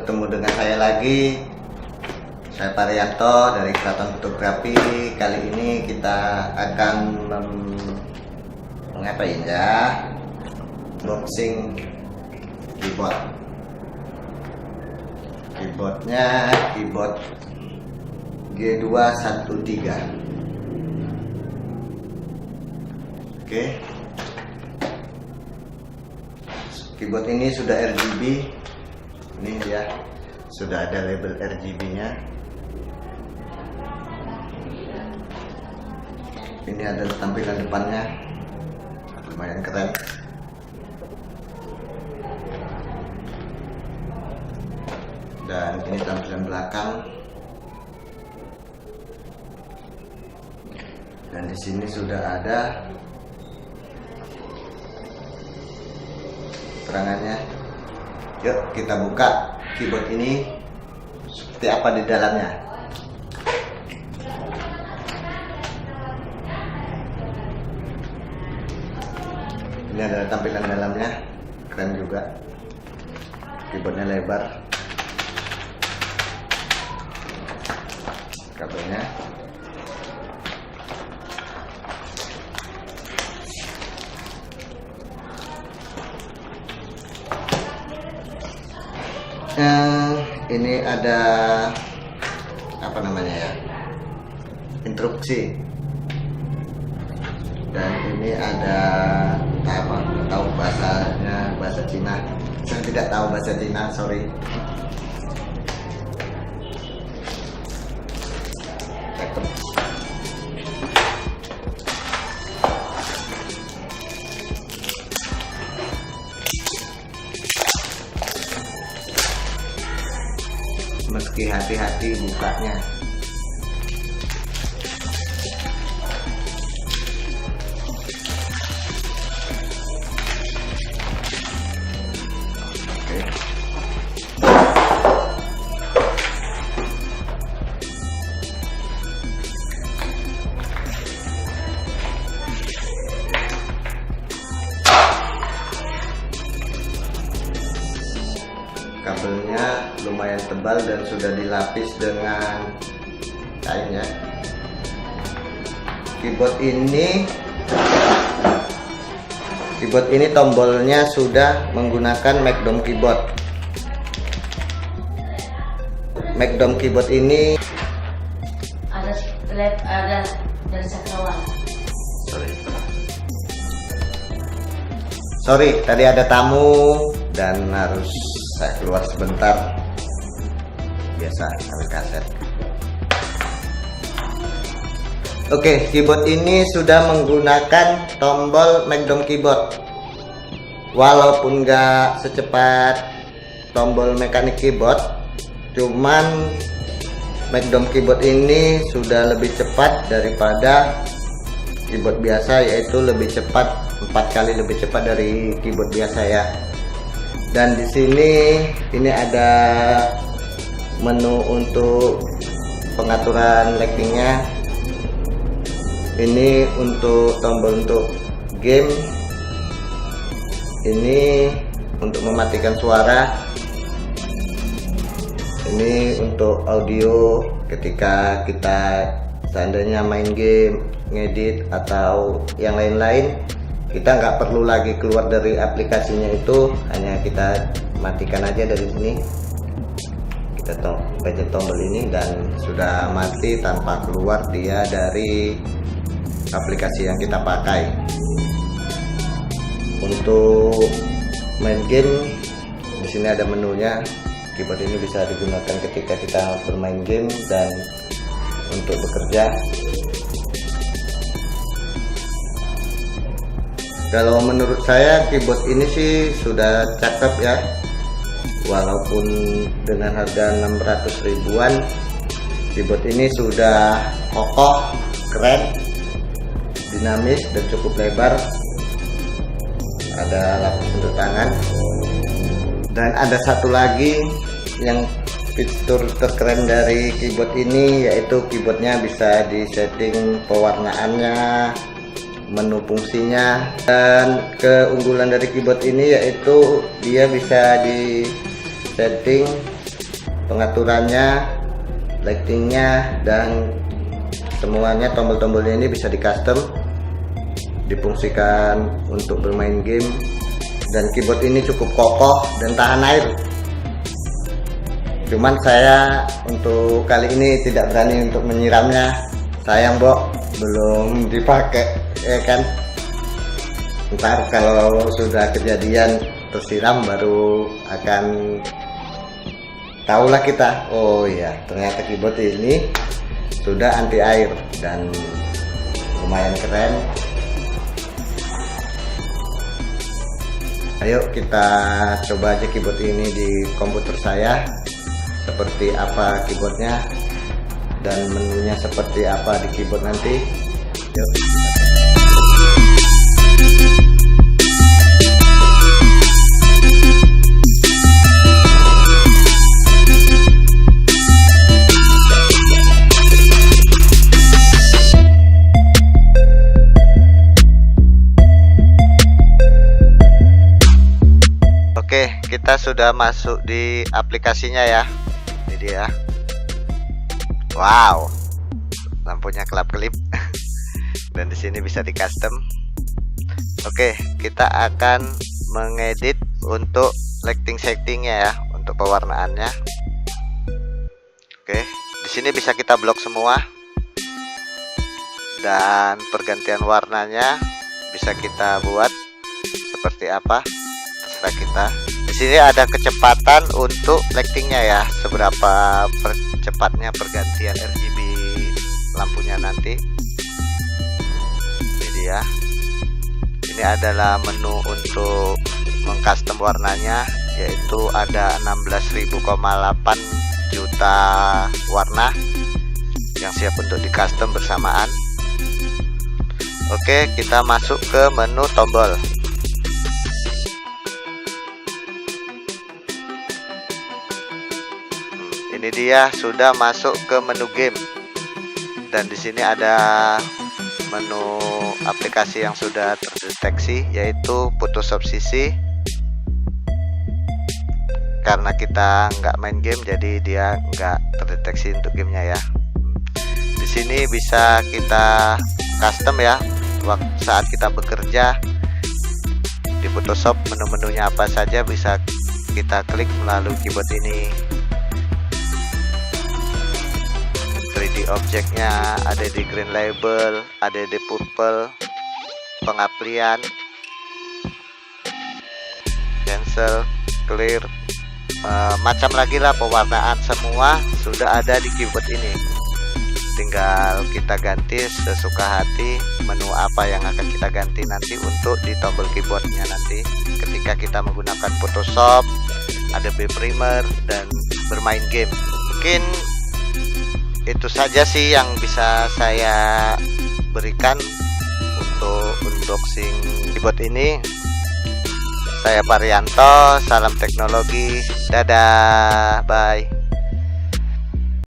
bertemu dengan saya lagi. Saya Parianto dari Keraton Fotografi. Kali ini kita akan ngapain ya? Unboxing keyboard. Keyboardnya keyboard G213. Oke. Keyboard ini sudah RGB. Ini ya, sudah ada label RGB-nya. Ini ada tampilan depannya, lumayan keren. Dan ini tampilan belakang. Dan di sini sudah ada keterangannya. Yuk kita buka keyboard ini seperti apa di dalamnya. Ini adalah tampilan dalamnya, keren juga. Keyboardnya lebar, kabelnya. Ini ada apa namanya ya, instruksi, dan ini ada apa, tahu bahasanya, bahasa Cina. Saya tidak tahu bahasa Cina, sorry. Meski hati-hati bukanya. Oke. Kabelnya lumayan tebal dan sudah dilapis dengan kain ya. Keyboard ini tombolnya sudah menggunakan Magnum keyboard. Magnum keyboard ini ada dari Sakrawan. Sorry, tadi ada tamu dan harus saya keluar sebentar. Biasa ambil kaset. Oke, keyboard ini sudah menggunakan tombol Magnum keyboard. Walaupun nggak secepat tombol mekanik keyboard, cuman Magnum keyboard ini sudah lebih cepat daripada keyboard biasa, yaitu lebih cepat, 4 kali lebih cepat dari keyboard biasa ya. Dan di sini ini ada menu untuk pengaturan lightingnya. Ini untuk tombol untuk game. Ini untuk mematikan suara. Ini untuk audio ketika kita seandainya main game, ngedit atau yang lain-lain, kita nggak perlu lagi keluar dari aplikasinya itu, hanya kita matikan aja dari sini. Kita pencet tombol ini dan sudah mati tanpa keluar dia dari aplikasi yang kita pakai. Untuk main game, di sini ada menunya. Keyboard ini bisa digunakan ketika kita bermain game dan untuk bekerja. Kalau menurut saya keyboard ini sih sudah cakep ya. Walaupun dengan harga 600 ribuan, keyboard ini sudah kokoh, keren, dinamis dan cukup lebar. Ada lapis untuk tangan. Dan ada satu lagi yang fitur terkeren dari keyboard ini, yaitu keyboardnya bisa disetting pewarnaannya, menu fungsinya. Dan keunggulan dari keyboard ini yaitu dia bisa di setting pengaturannya, lightingnya, dan semuanya. Tombol-tombolnya ini bisa di custom, difungsikan untuk bermain game, dan keyboard ini cukup kokoh dan tahan air. Cuman saya untuk kali ini tidak berani untuk menyiramnya, sayang Bok, belum dipakai ya kan. Ntar kalau sudah kejadian tersiram baru akan tahulah kita, oh iya ternyata keyboard ini sudah anti air dan lumayan keren. Ayo kita coba aja keyboard ini di komputer saya, seperti apa keyboardnya dan menunya seperti apa di keyboard nanti. Yuk. Oke, kita sudah masuk di aplikasinya ya. Ini dia. Wow, lampunya kelap-kelip. Dan di sini bisa di custom. Oke, kita akan mengedit untuk lighting settingnya ya, untuk pewarnaannya. Oke, di sini bisa kita blok semua. Dan pergantian warnanya bisa kita buat seperti apa, terserah kita. Di sini ada kecepatan untuk lightingnya ya, seberapa cepatnya pergantian RGB lampunya nanti. Ini dia. Ini adalah menu untuk mengcustom warnanya, yaitu ada 16.000,8 juta warna yang siap untuk di custom bersamaan. Oke, kita masuk ke menu tombol. Ini dia sudah masuk ke menu game, dan di sini ada menu aplikasi yang sudah terdeteksi, yaitu Photoshop CC. Karena kita nggak main game, jadi dia nggak terdeteksi untuk gamenya ya. Di sini bisa kita custom ya, saat kita bekerja di Photoshop, menu-menunya apa saja bisa kita klik melalui keyboard ini. 3D objeknya ada di green label, ada di purple, pengaplian, cancel, clear, macam lagi lah pewarnaan, semua sudah ada di keyboard ini. Tinggal kita ganti sesuka hati menu apa yang akan kita ganti nanti untuk di tombol keyboardnya nanti ketika kita menggunakan Photoshop, Adobe Premiere, dan bermain game. Mungkin itu saja sih yang bisa saya berikan untuk unboxing keyboard ini. Saya Parianto, salam teknologi, dadah, bye.